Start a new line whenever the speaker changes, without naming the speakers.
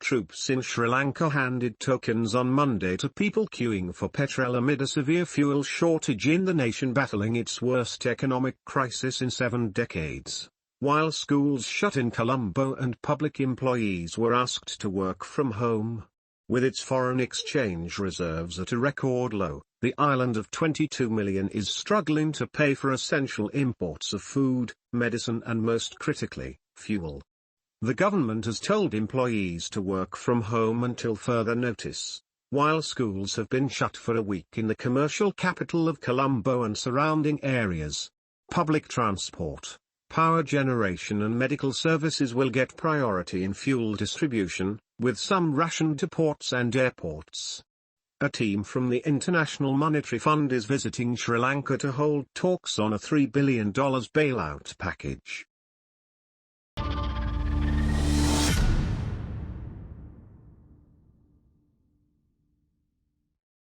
troops in Sri Lanka handed tokens on Monday to people queuing for petrol amid a severe fuel shortage in the nation battling its worst economic crisis in 7 decades. While schools shut in Colombo and public employees were asked to work from home. With its foreign exchange reserves at a record low, the island of 22 million is struggling to pay for essential imports of food, medicine and most critically, fuel. The government has told employees to work from home until further notice. While schools have been shut for a week in the commercial capital of Colombo and surrounding areas, public transport, power generation and medical services will get priority in fuel distribution, with some rationed to ports and airports. A team from the International Monetary Fund is visiting Sri Lanka to hold talks on a $3 billion bailout package.